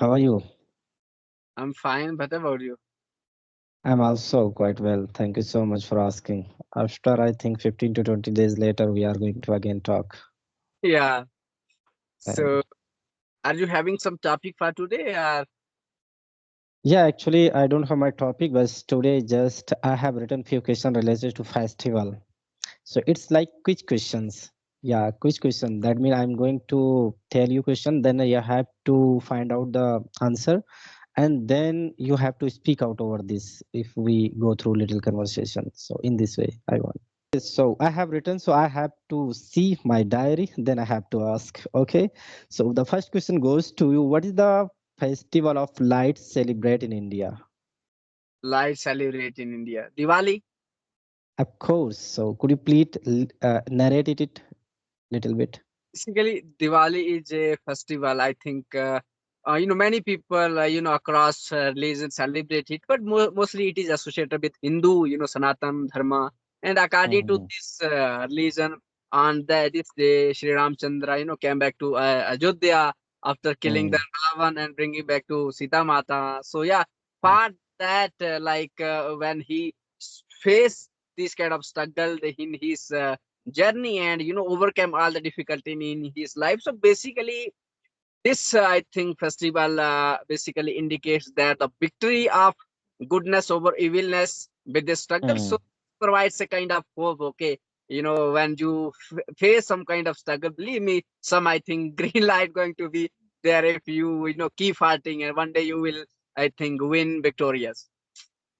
How are you? I'm fine. What about you? I'm also quite well. Thank you so much for asking. After I think 15 to 20 days later, we are going to again talk. Yeah. And So, are you having some topic for today? yeah, actually, I don't have my topic, but today just I have written few questions related to festival. So it's like quiz questions. Yeah, quiz question. That means I'm going to tell you question, then you have to find out the answer, and then you have to speak out over this if we go through little conversation. So in this way, I want. So I have written, so I have to see my diary, then I have to ask. Okay. So the first question goes to you. What is the festival of lights celebrate in India? Light celebrate in India? Diwali. Of course. So could you please narrate it little bit? Basically, Diwali is a festival. I think many people across religions celebrate it, but mostly it is associated with Hindu, Sanatan Dharma. And according to Mhm. this religion, on this day, Sri Ramchandra, came back to Ayodhya after killing the Mm, Ravan and bringing back to Sita Mata. So yeah, part that when he faced this kind of struggle in his journey and overcome all the difficulty in his life. So basically this I think festival basically indicates that the victory of goodness over evilness with the struggle, so mm. provides a kind of hope. Okay, when you face some kind of struggle, believe me, some I think green light going to be there if you keep fighting, and one day you will, I think, win victorious.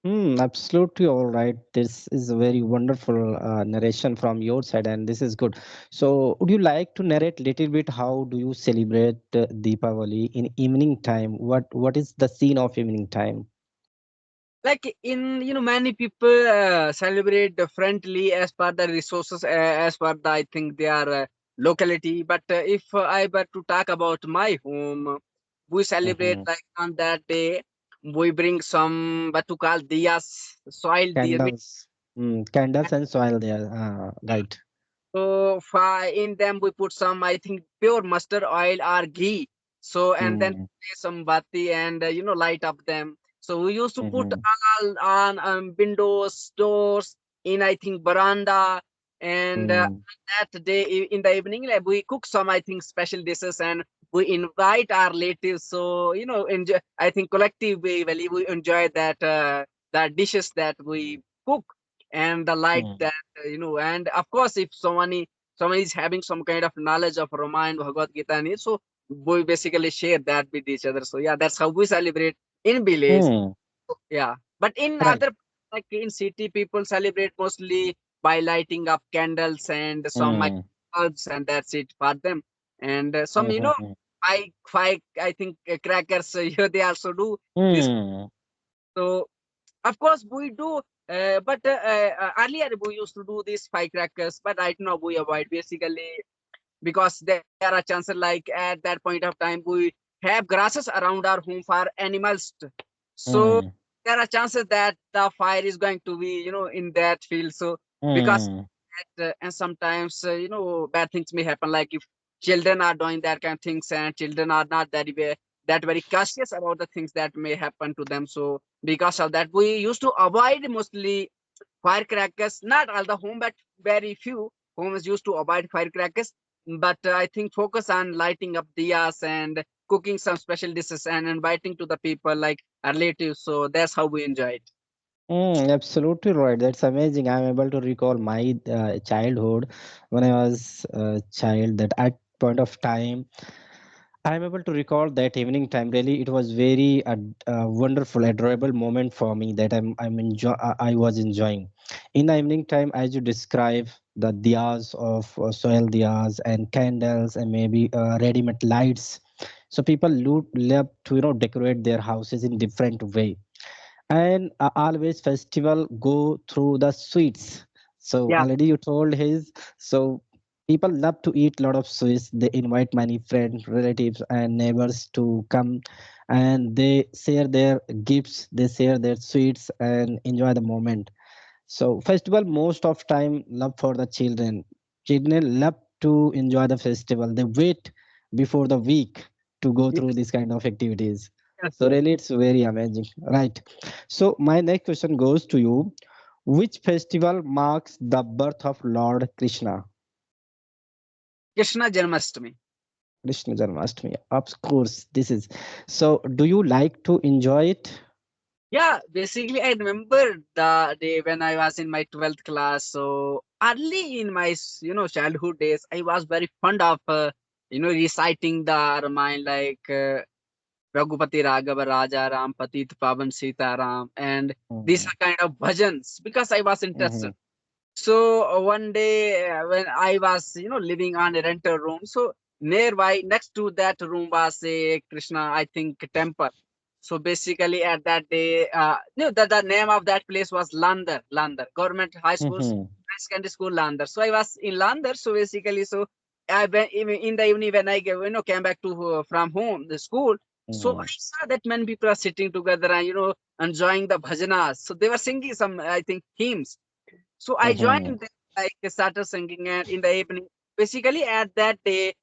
Absolutely all right. This is a very wonderful narration from your side, and this is good. So, would you like to narrate little bit how do you celebrate Deepavali in evening time? What is the scene of evening time? Like in many people celebrate differently as per the resources, as per the I think their locality. But if I were to talk about my home, we celebrate Mhm. like on that day we bring some what to call diyas, soil diya. Candles, candles and soil there. Right. So in them we put some I think pure mustard oil or ghee. So and then Mm, place some bati and light up them. So we used to put mhm, all on windows, doors, in I think veranda, and mm, that day in the evening like, we cook some I think special dishes and we invite our relatives. So enjoy. I think collectively we enjoy that dishes that we cook and the light mm, that and of course if someone is having some kind of knowledge of Ramayana Bhagavad Gita so we basically share that with each other. So yeah, that's how we celebrate in village. mm. Yeah, but in Right. other, like in city, people celebrate mostly by lighting up candles and some like Mm, bulbs, and that's it for them. And some mhm, I think crackers they also do this. mm, So of course, we do, but earlier we used to do these firecrackers, but right now we avoid basically because there are chances like at that point of time we have grasses around our home for animals. So mm, there are chances that the fire is going to be in that field. So because mm, and sometimes bad things may happen like if children are doing that kind of things and children are not that very cautious about the things that may happen to them. So because of that we used to avoid mostly firecrackers, not all the home but very few homes used to avoid firecrackers, but I think focus on lighting up diyas and cooking some special dishes and inviting to the people like relatives. So that's how we enjoy it. Absolutely right. That's amazing. I'm able to recall my childhood when I was a child. That at point of time, I'm able to recall that evening time. Really, it was very wonderful, adorable moment for me that I was enjoying. In the evening time, as you describe the diyas of soil diyas and candles and maybe ready-made lights. So people love to decorate their houses in different way, and always festival go through the sweets. So Yeah. already you told his. So people love to eat lot of sweets. They invite many friends, relatives and neighbors to come, and they share their gifts, they share their sweets and enjoy the moment. So festival most of time love for the children. Children love to enjoy the festival. They wait before the week to go through Yes, this kind of activities. yes, So yes. really, it's very amazing, right? So my next question goes to you: which festival marks the birth of Lord Krishna? Krishna Janmashtami. Krishna Janmashtami. Of course, this is. So, do you like to enjoy it? Yeah, basically, I remember the day when I was in my 12th class. So early in my, childhood days, I was very fond of, reciting the Ramayana like Raghupati Raghava Raja Ram Patit Pavan Sita Ram and these Mhm, are kind of bhajans because I was interested. mhm, So one day when I was, living on a rental room, so nearby next to that room was a Krishna, I think, temple. So basically at that day, the name of that place was Landar, Government High Schools, mhm, High Secondary School Landar. So I was in Landar. So basically, so I went in the evening when I came back to from home, the school. So I mhm, saw that many people are sitting together and enjoying the bhajanas. So they were singing some, I think, hymns. So I joined mhm, them, like started singing, and in the evening, basically at that day,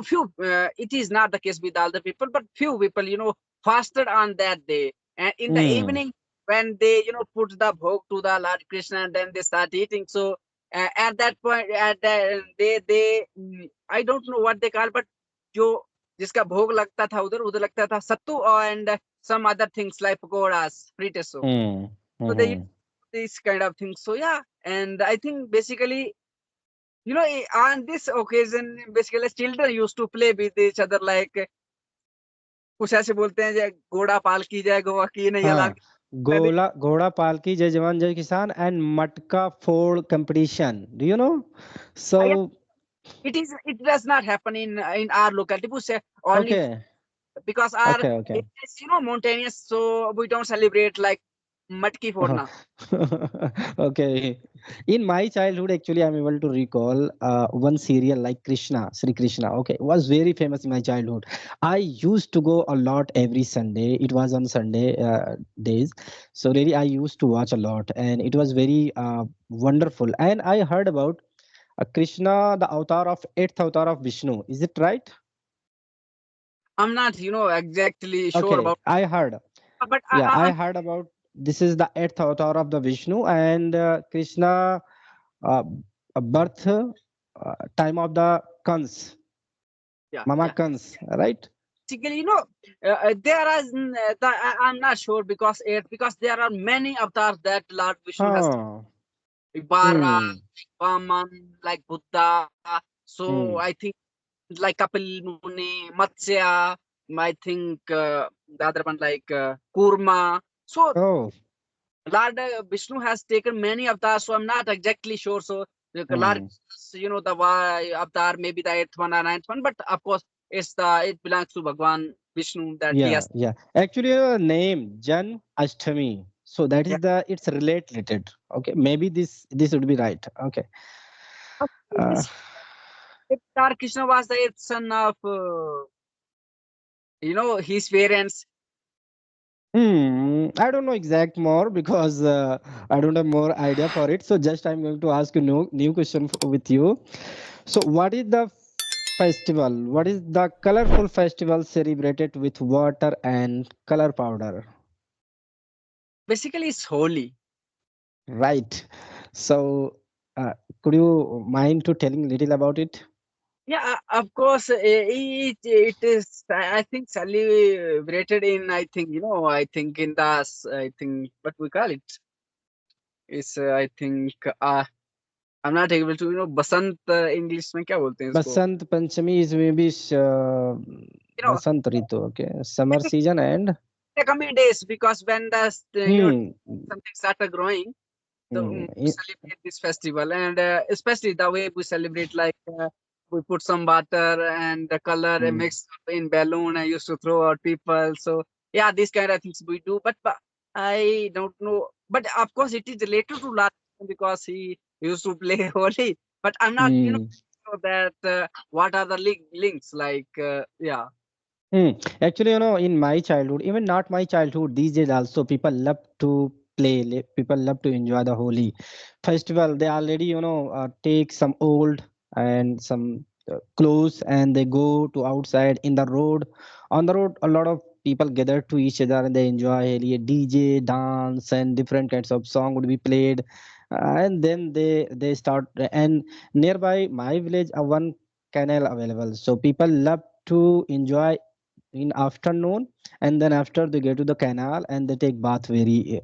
few. It is not the case with all the people, but few people, fasted on that day. And in the mhm, evening, when they, put the bhog to the Lord Krishna, and then they start eating. So at that point, at that I don't know what they call, but जो जिसका भोग लगता था उधर उधर लगता था सत्तू and some other things like pakoras, frites. So mhm, they mhm. this kind of thing. So yeah, and I think basically, on this occasion, basically children used to play with each other like कुछ ऐसे बोलते हैं जय घोड़ा पाल की जय गोवा की नहीं हाँ, अलाग घोड़ा पालकी जय जवान जय किसान and मटका फोड़ competition. Do you know? So, it does not happen in our locality. We say only okay, because our okay, it okay. is mountainous, so we don't celebrate like matki Uh-huh. forna. Okay. In my childhood, actually, I'm able to recall one serial like Krishna, Sri Krishna. Okay, was very famous in my childhood. I used to go a lot every Sunday. It was on Sunday days, so really I used to watch a lot, and it was very wonderful. And I heard about Krishna, the avatar of eighth avatar of Vishnu. Is it right? I'm not exactly sure Okay, about, I heard. but Yeah, I I'm heard about this is the eighth avatar of the Vishnu, and Krishna uh, birth time of the Kans, yeah, Mama yeah. Kans, right? Basically, there are I'm not sure because there are many avatars that Lord Vishnu has, Huh. Bara, Hmm. Vaman, like Buddha. So I Hmm. think like Kapil Muni, Matsya, I think the other one like Kurma. So Oh. Lord Vishnu has taken many avatars, so I'm not exactly sure. So Lord, Hmm. the avatar, maybe the eighth one or ninth one, but of course it belongs to Bhagwan Vishnu that he Yeah. has. Yeah. Actually, name Jan Ashtami. So that Yeah. is the it's related. Okay. Maybe this would be right. Okay. Uh, This Avatar Krishna was the eighth son of his parents. I don't know exact more because I don't have more idea for it. So just I'm going to ask you new question with you. So what is the festival? What is the colorful festival celebrated with water and color powder? Basically, it's holy. Right. So could you mind to telling little about it? Yeah, of course, it is. I think celebrated in. I think I think in the. I think what we call it is. I think. I'm not able to Basant English में क्या बोलते हैं इसको? Basant Panchami is maybe You know, Basant Ritu. Okay. Summer season and the coming days because when the hmm, something started growing, so hmm, we celebrate this festival and especially the way we celebrate like we put some butter and the color and hmm, mix in balloon and used to throw out people. So yeah, these kind of things we do, but I don't know. But of course, it is related to last because he used to play holy. But I'm not, hmm. sure that what are the links like yeah. Actually, in my childhood, even not my childhood, these days also, people love to play, people love to enjoy the Holi festival. They already, take some old and some. clothes and they go to outside in the road. On the road, a lot of people gather to each other and they enjoy a DJ dance and different kinds of song would be played. And then they start. And nearby my village, one canal available, so people love to enjoy in afternoon, and then after they go to the canal and they take bath very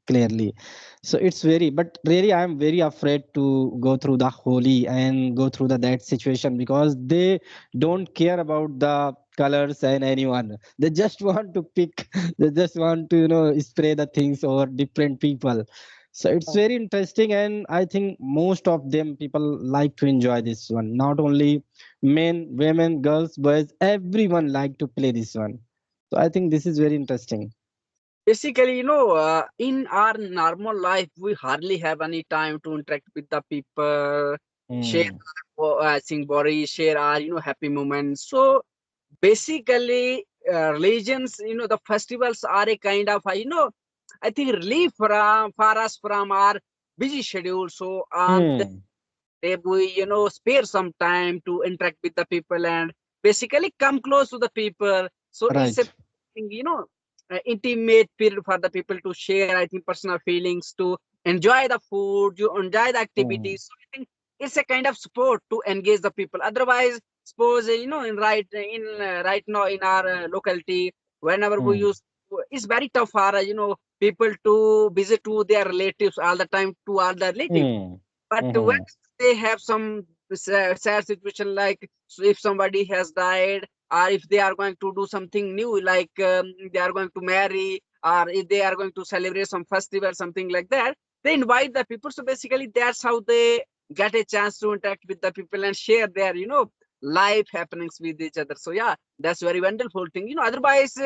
clearly. So it's very, but really I'm very afraid to go through the holy and go through the that situation, because they don't care about the colors and anyone. They just want to pick they just want to spray the things over different people. So it's very interesting, and I think most of them people like to enjoy this one. Not only men, women, girls, boys, everyone like to play this one. So I think this is very interesting. Basically, in our normal life, we hardly have any time to interact with the people, share, Hmm. I think, body, share our, happy moments. So basically, religions, the festivals are a kind of, I think relief for us from our busy schedule. So on Hmm. they we spare some time to interact with the people and basically come close to the people. So it's a Right. intimate period for the people to share, I think, personal feelings, to enjoy the food, you enjoy the Hmm. activities. So I think it's a kind of support to engage the people. Otherwise, suppose right now in our locality, whenever we Hmm. use, it's very tough for people to visit to their relatives all the time, to all the relatives. Hmm. But when Hmm. they have some sad situation, like so if somebody has died, or if they are going to do something new, like they are going to marry, or if they are going to celebrate some festival, something like that, they invite the people. So basically, that's how they get a chance to interact with the people and share their, life happenings with each other. So yeah, that's very wonderful thing. Otherwise,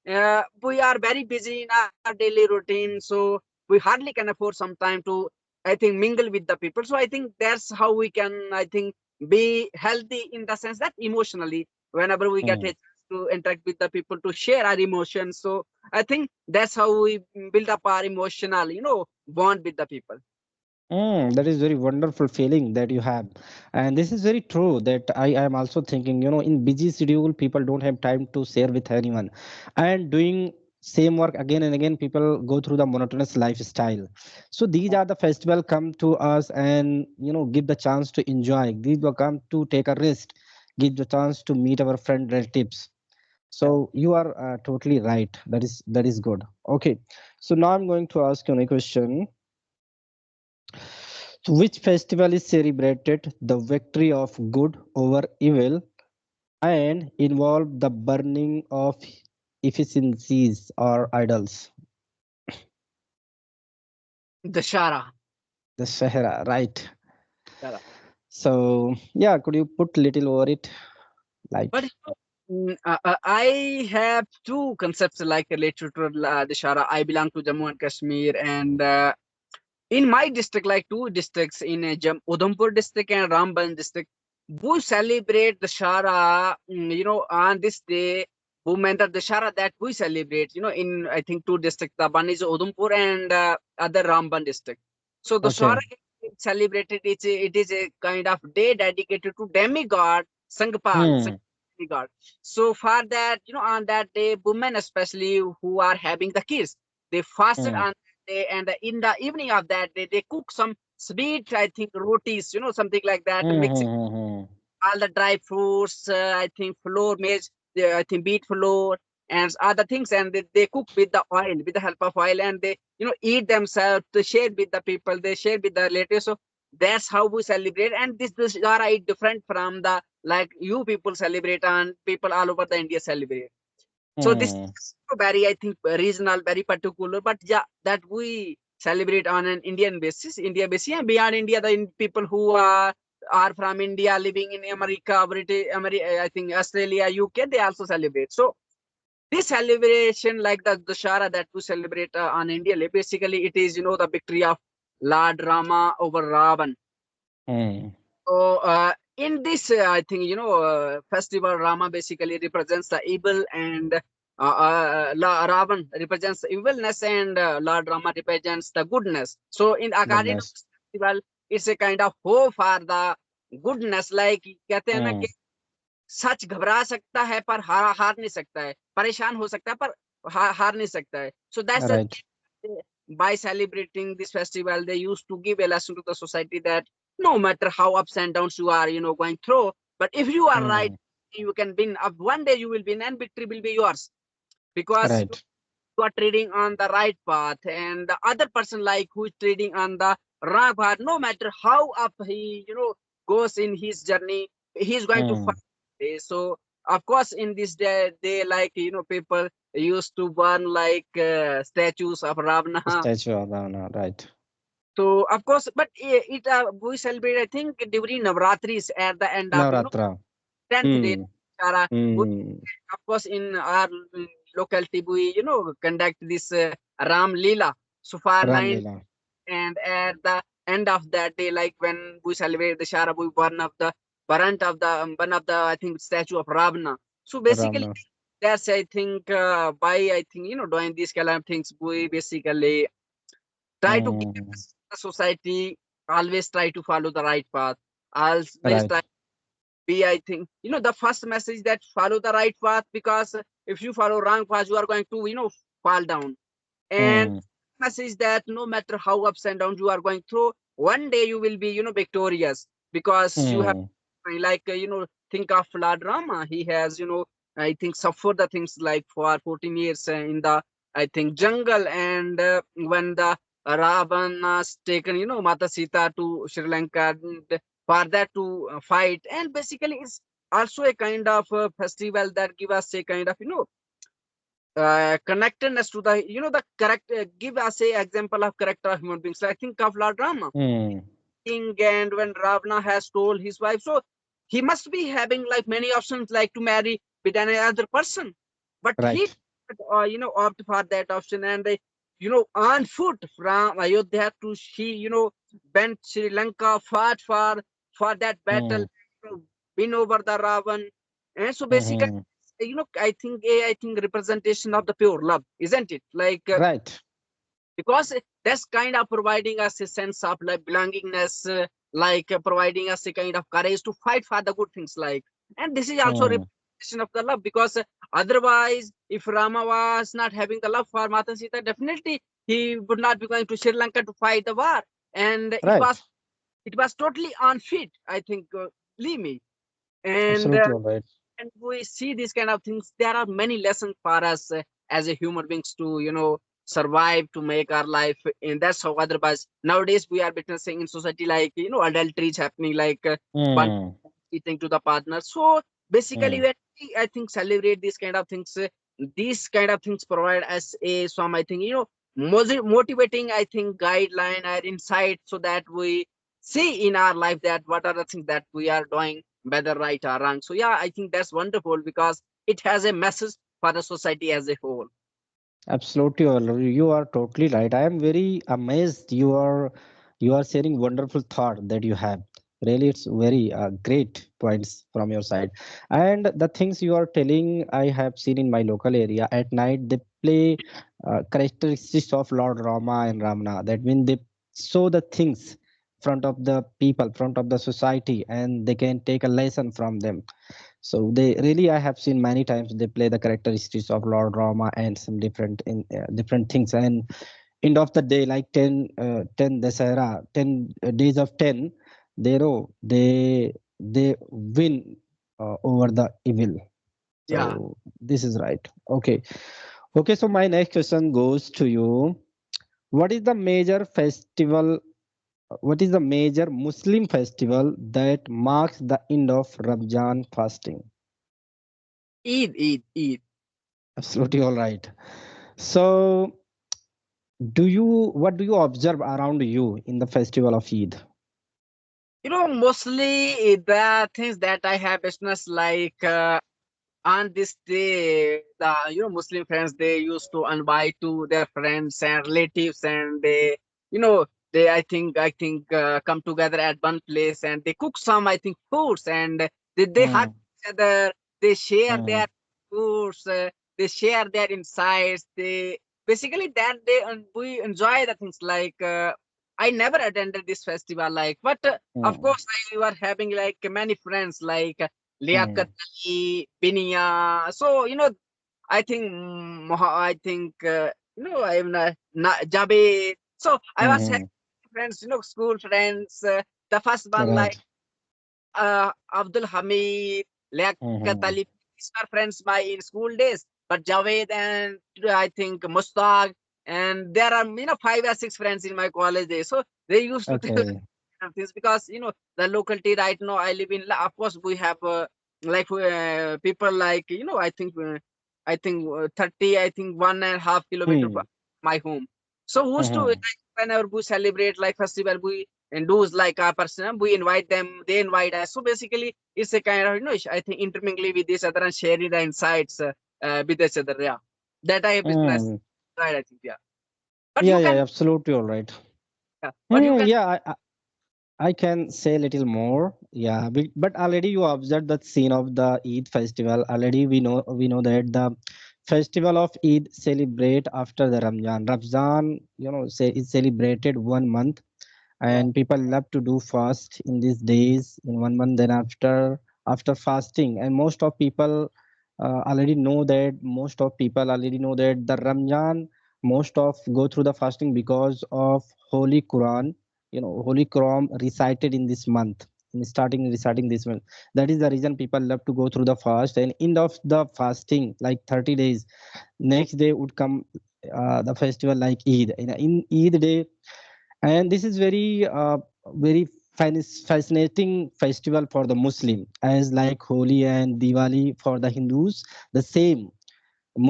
we are very busy in our daily routine, so we hardly can afford some time to, I think, mingle with the people. So I think that's how we can, I think, be healthy in the sense that emotionally, whenever we get a Hmm. chance to interact with the people, to share our emotions. So I think that's how we build up our emotional, bond with the people. That is very wonderful feeling that you have, and this is very true. That I am also thinking. In busy schedule, people don't have time to share with anyone, and doing same work again and again, people go through the monotonous lifestyle. So these are the festival come to us, and give the chance to enjoy, give the come to take a rest, give the chance to meet our friend relatives. So you are totally right. That is good. Okay, so now I'm going to ask you a question. So which festival is celebrated the victory of good over evil and involve the burning of efficiencies or idols? The Shara. The Sahara, right? Shara. So yeah, could you put little over it, But like? I have two concepts like related to the Shara. I belong to Jammu and Kashmir, and in my district, like two districts in Udhampur district and Ramban district, we celebrate the Shara, on this day. Women, the Shara that we celebrate, in I think two districts, the one is Udhampur and other Ramban district. So the Shara Okay. is celebrated, it is a kind of day dedicated to demigod Sangpal, Hmm. demigod. So for that, on that day, women especially who are having the kids, they fasted Hmm. on day, and in the evening of that day they cook some sweet, I think, rotis, something like that, Hmm. mixing Hmm. Hmm. all the dry fruits, I think flour maize, I think beet flour and other things, and they cook with the oil, with the help of oil, and they eat themselves, to share with the people, they share with the relatives. So that's how we celebrate, and this are different from the, like, you people celebrate and people all over the India celebrate. So this Hmm. is very, I think, regional, very particular, but yeah, that we celebrate on an Indian basis, India basis, and beyond India, the people who are from India living in America, British, I think Australia, UK, they also celebrate. So this celebration, like the Dussehra that we celebrate on India, basically it is the victory of Lord Rama over Ravan. Hmm. So in this, I think festival, Rama basically represents the evil, and Ravan represents the evilness, and Lord Rama represents the goodness. So in according to Goodness. this festival, it's a kind of hope for the goodness, like कहते हैं ना mm, कि सच घबरा सकता है पर हार नहीं सकता है, परेशान हो सकता है पर हार नहीं सकता है. So that's the right. thing. By celebrating this festival, they used to give a lesson to the society that no matter how ups and downs you are, going through, but if you are right, Mm, you can win. One day you will win, and victory will be yours because right. you are trading on the right path, and the other person like who is trading on the wrong path, no matter how up he goes in his journey, he's going to Mm, find so of course in this day they like people used to burn like statues of Ravana. statue of Ravana, right. So of course, but we celebrate, I think, during Navratris at the end of Navratra. 10th day. Mm, Shara. mm, Of course, in our locality, we conduct this Ram Leela. So far nine, Ramlila, and at the end of that day, like when we celebrate the Shara, we burn up the burnt of the one of the I think statue of Ravana. So basically, Ramna. that's I think by I think doing these kind of things, we basically try to give Mm, the society always try to follow the right path. Always right. try be I think the first message that follow the right path, because if you follow wrong path you are going to fall down. And Mm, message that no matter how ups and downs you are going through, one day you will be victorious, because you have mm, like think of Lord Rama. He has I think suffered the things like for 14 years in the I think jungle, and when the Ravana's taken Mata Sita to Sri Lanka, and for that to fight. And basically it's also a kind of festival that give us a kind of connectedness to the the correct give us a example of character of human beings. Like think of Lord Rama, mm, king, and when Ravana has told his wife, so he must be having like many options like to marry with any other person, but he right. opt for that option, and they on foot from Ayodhya to she went Sri Lanka, fought for that battle, Mm, win over the Ravan. And so basically mm, I think representation of the pure love, isn't it? Like right. because that's kind of providing us a sense of like belongingness, like providing us a kind of courage to fight for the good things, like. And this is also a Mm, representation of the love, because otherwise if Rama was not having the love for Mata Sita, definitely he would not be going to Sri Lanka to fight the war, and right. it was totally unfit, I think, believe me. and uh, Absolutely all right. and we see these kind of things, there are many lessons for us as a human beings to survive, to make our life. And that's how, otherwise nowadays we are witnessing in society like adultery is happening, like one Mm, eating to the partner. So basically mm, when we, I think, celebrate these kind of things, these kind of things provide us a some, I think, motivating, I think, guideline or insight, so that we see in our life that what are the things that we are doing, whether right or wrong. So yeah, I think that's wonderful, because it has a message for the society as a whole. absolutely all right. You are totally right. I am very amazed. You are sharing wonderful thought that you have. Really, it's very great points from your side. And the things you are telling, I have seen in my local area. At night, they play characteristics of Lord Rama and Ramana. That means they show the things front of the people, front of the society, and they can take a lesson from them. So they really, I have seen many times they play the characteristics of Lord Rama and some different things. And end of the day, like 10 Dasara, 10 days of 10, they know they win over the evil. Yeah. So this is right. Okay. Okay. So my next question goes to you. What is the major festival? What is the major Muslim festival that marks the end of Ramzan fasting? Eid. Absolutely all right. So, what do you observe around you in the festival of Eid? Mostly the things that I have business like on this day, the Muslim friends, they used to invite to their friends and relatives, and they you know I think come together at one place, and they cook some, I think, foods, and they hug Mm, each other, they share mm, their foods, they share their insights, they basically that day, and we enjoy the things like I never attended this festival, like, but of Hmm. course I were having like many friends like Liaquat Hmm. Ali, Binia. So I think I think I'm not Jabe. So I was having Hmm. friends, school friends. The first one like Right. Abdul Hamid, Liaquat Hmm. Ali. These were friends my in school days. But Javed and I think Mustaq, and there are 5 or 6 friends in my college days. So they used to tell Okay. things because the locality right now I live in. Of course, we have like people like I think 30, I think 1.5 kilometer from Hmm. my home. So we used to like Hmm. whenever we celebrate like festival, we and do like our person, we invite them, they invite us. So basically, it's a kind of I think intermingling with each other and sharing the insights with each other. Yeah, that I have witnessed. Hmm. Right, I think yeah. But Yeah, you yeah, can, absolutely all right. yeah, but you Hmm. can. Yeah, I can say a little more. Yeah, but already you observed that scene of the Eid festival. Already we know that the festival of Eid celebrate after the Ramjan. Ramzan, say is celebrated 1 month, Yeah. and people love to do fast in these days in 1 month. Then after fasting, and most of people already know that the Ramjan most of go through the fasting because of Holy Quran. Holy Quran recited in this month, in starting reciting this month. That is the reason people love to go through the fast, and end of the fasting like 30 days, next day would come the festival like Eid. In Eid day, and this is very fascinating festival for the Muslim, as like Holi and Diwali for the Hindus. The same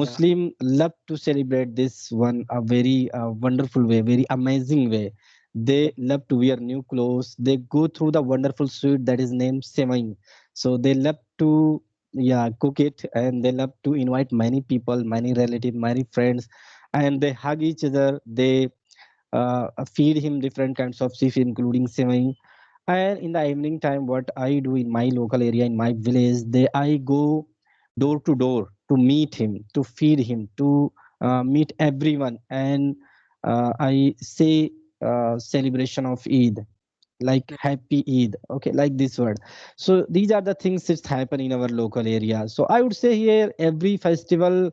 Yeah. Muslim love to celebrate this one a very wonderful way, very amazing way. They love to wear new clothes. They go through the wonderful sweet that is named semai. So they love to, yeah, cook it, and they love to invite many people, many relatives, many friends, and they hug each other. They feed him different kinds of fish, including semai. And in the evening time, what I do in my local area, in my village, I go door to door to meet him, to feed him, to meet everyone, and I say celebration of Eid, like happy Eid, okay, like this word. So these are the things that happen in our local area. So I would say here every festival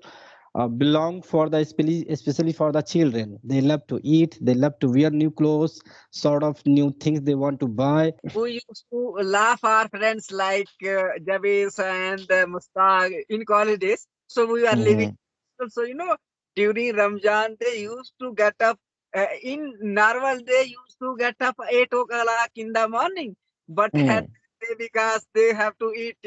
belong for the especially for the children. They love to eat, they love to wear new clothes, sort of new things they want to buy. We used to laugh our friends like Javis and Mustaq in college days. So we are living. Mhm. So during Ramjan, they used to get up. In normal, they used to get up 8 o'clock in the morning. But at Mm. day because they have to eat,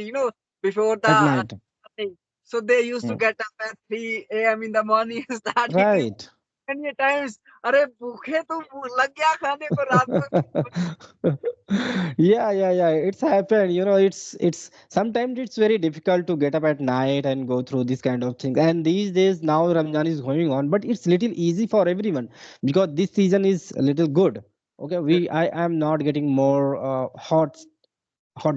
before the At night. morning. So they used to Mm. get up at 3 a.m. in the morning and start eating Right. many times. अरे भूखे तो लग गया खाने को रात को. Yeah, it's happened. It's sometimes it's very difficult to get up at night and go through this kind of things. And these days now Ramjan is going on, but it's little easy for everyone because this season is a little good. Okay, I am not getting more hot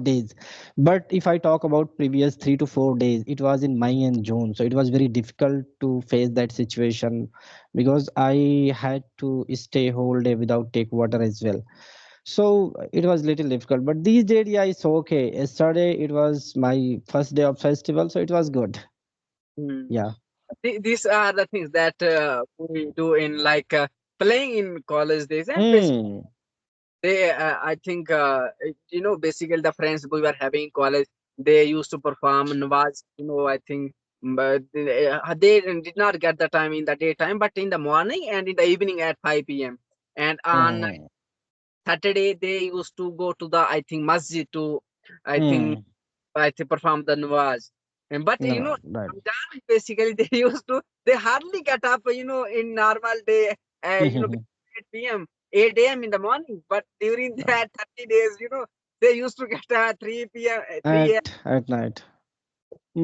days. But if I talk about previous 3 to 4 days, it was in May and June, so it was very difficult to face that situation because I had to stay whole day without take water as well. So it was little difficult. But these days, yeah, it's okay. Yesterday it was my first day of festival, so it was good. Hmm. Yeah. These are the things that we do in like playing in college days, and basically Hmm. they I think basically the friends we were having in college, they used to perform Nawaz, I think, but they did not get the time in the daytime, but in the morning and in the evening at 5 p.m. And on Hmm. Saturday they used to go to the I think masjid to I think Hmm. perform the Nawaz. And but No, no, right. Ramadan, basically they used to, they hardly get up in normal day Mhm. 8 p.m. 8 a.m. in the morning. But during that 30 days, they used to get 3 p.m. 3 a.m. At night.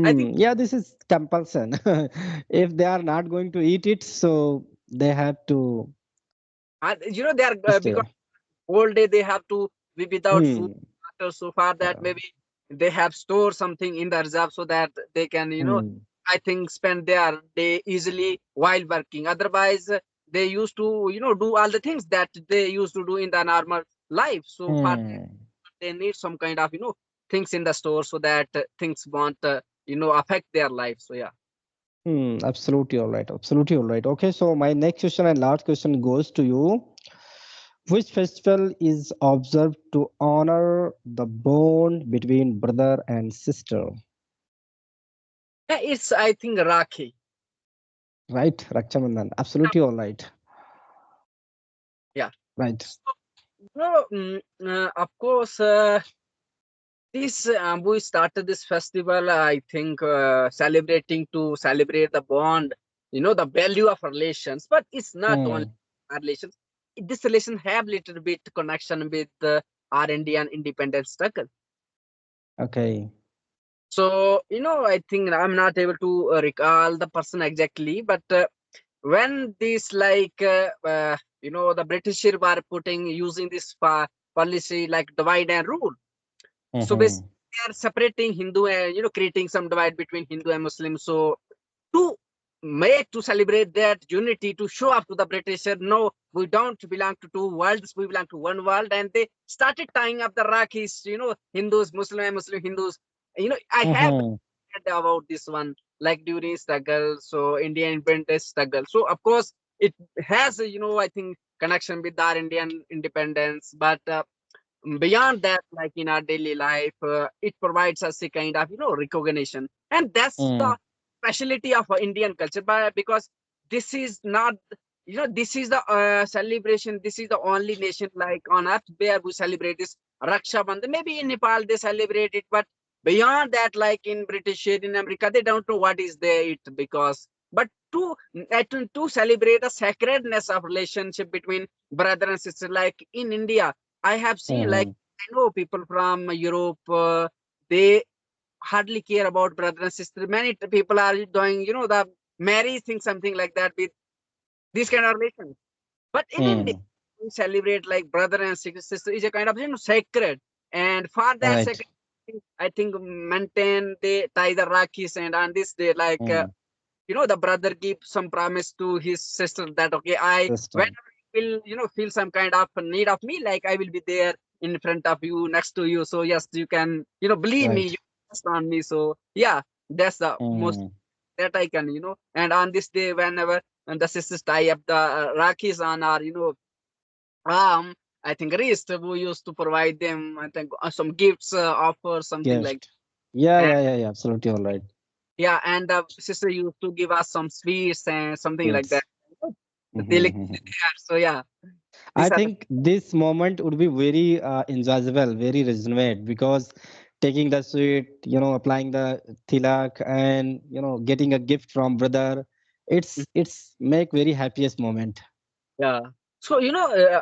I think Yeah, this is compulsion. If they are not going to eat it, so they have to they are because stay. whole day they have to be without food, Hmm. water, so far that Yeah. maybe they have stored something in the reserve so that they can Hmm. I think spend their day easily while working. Otherwise they used to do all the things that they used to do in the normal life. So for Hmm. they need some kind of things in the store so that things won't affect their life. So yeah. Absolutely all right. Absolutely all right. Okay, so my next question and last question goes to you. Which festival is observed to honor the bond between brother and sister? Yeah, it's I think Rakhi. Right, Rakshabandhan. Absolutely all right. Yeah. Right. So, of course, this we started this festival. I think celebrating to celebrate the bond, the value of relations. But it's not only Hmm. relations. This relation have little bit connection with our Indian independence struggle. Okay. So I think I'm not able to recall the person exactly, but when this the British were putting using this policy like divide and rule. So basically, Mm-hmm. they are separating Hindu and creating some divide between Hindu and Muslim. So to make to celebrate that unity, to show up to the British, said no, we don't belong to two worlds, we belong to one world, and they started tying up the Rakis, Hindus, Muslim and Muslim Hindus. I have Mm-hmm. read about this one like during struggle, so Indian independence struggle. So of course it has I think connection with our Indian independence, but beyond that, like in our daily life, it provides us a kind of recognition, and that's the Mm. specialty of Indian culture. But because this is not, this is the celebration, this is the only nation like on earth where we celebrate this Raksha Bandhan. Maybe in Nepal they celebrate it, but beyond that, like in British, in America, they don't know what is there it. Because but to celebrate the sacredness of relationship between brother and sister, like in India, I have seen, like, Mm-hmm. I know people from Europe, they hardly care about brother and sister. Many people are doing, the marriage thing, something like that with this kind of relation. But in India, Mm. we celebrate like brother and sister is a kind of, sacred. And for that Right. sacred, I think maintain, they tie the Rakis, and on this day, like, Mm. the brother give some promise to his sister that okay, I System. whenever you will feel some kind of need of me, like I will be there in front of you, next to you. So yes, you can believe me, Right. you trust on me. So yeah, that's the most Mm. that I can and on this day, whenever and the sisters tie up the rakis on our arm, I think wrist, we used to provide them, I think, some gifts, offers, something like Gift. Yeah, that. yeah, yeah, yeah. Absolutely all right. Yeah, and the sister used to give us some sweets and something like that. Sweets. The delicacy Mm-hmm. there. So yeah, I these are the think this moment would be very enjoyable, very resonant because taking the sweet, applying the tilak and getting a gift from brother, it's make very happiest moment. yeah. So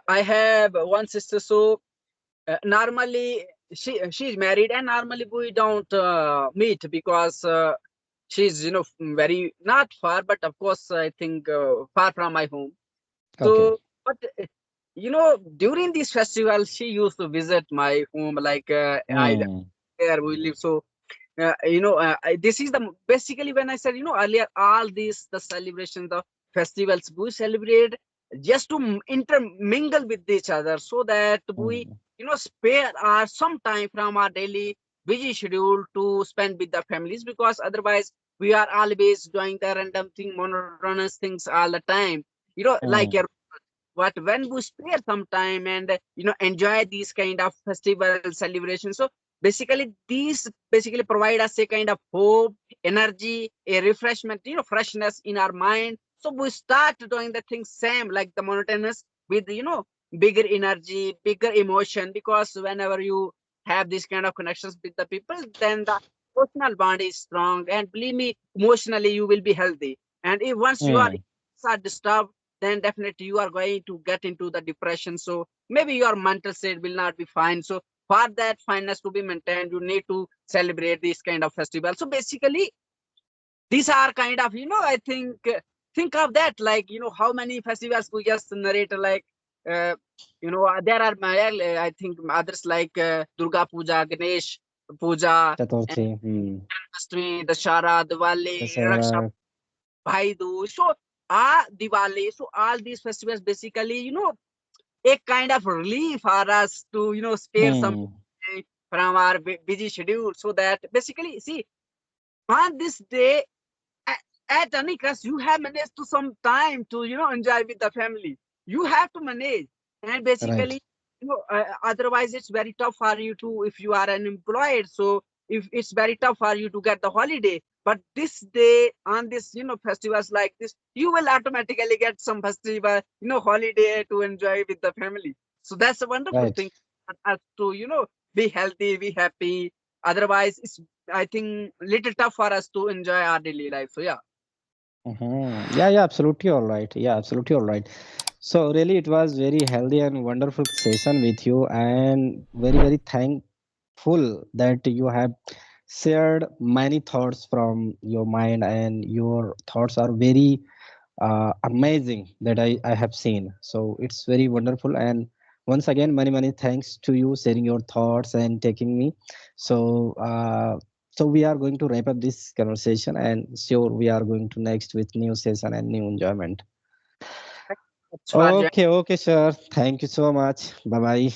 I have one sister. So normally she's married, and normally we don't meet because she's very not far, but of course I think far from my home. Okay. So, but during this festival, she used to visit my home. Like I Hmm. there we live. So this is the basically when I said earlier, all these the celebrations, the festivals we celebrate just to intermingle with each other, so that we Hmm. spare our some time from our daily busy schedule to spend with the families, because otherwise we are always doing the random thing, monotonous things all the time, like Hmm. what when we spare some time and enjoy these kind of festival celebrations. So basically these basically provide us a kind of hope, energy, a refreshment, freshness in our mind. So we start doing the things same like the monotonous with bigger energy, bigger emotion, because whenever you have these kind of connections with the people, then the emotional bond is strong, and believe me, emotionally you will be healthy. And if once you Hmm. are disturbed, then definitely you are going to get into the depression. So maybe your mental state will not be fine. So for that fineness to be maintained, you need to celebrate this kind of festival. So basically these are kind of think of that, like how many festivals we just narrate, like uh, there are I think others like Durga Puja, Ganesh Puja, and Chaturthi. Hmm. Ashmi, Dashara, Diwali, Raksha, Dasara. Bhai Dooj. So Diwali. So all these festivals basically, a kind of relief for us to, spare some Hmm. time from our busy schedule. So that basically, see, on this day, at, at any cost, you have managed to some time to, enjoy with the family. You have to manage. And Right. basically, otherwise it's very tough for you to, if you are unemployed. So if it's very tough for you to get the holiday, but this day on this, festivals like this, you will automatically get some festival, holiday to enjoy with the family. So that's a wonderful Right. thing for us to, be healthy, be happy. Otherwise, it's, I think, little tough for us to enjoy our daily life. So yeah. Yeah, yeah, absolutely all right. Yeah, absolutely all right. So really, it was very healthy and wonderful session with you, and very, very thankful that you have shared many thoughts from your mind, and your thoughts are very amazing that I have seen. So it's very wonderful. And once again, many, many thanks to you sharing your thoughts and taking me. So, so we are going to wrap up this conversation, and sure we are going to next with new session and new enjoyment. Thanks for joining. Okay, okay, sir. Thank you so much. Bye bye.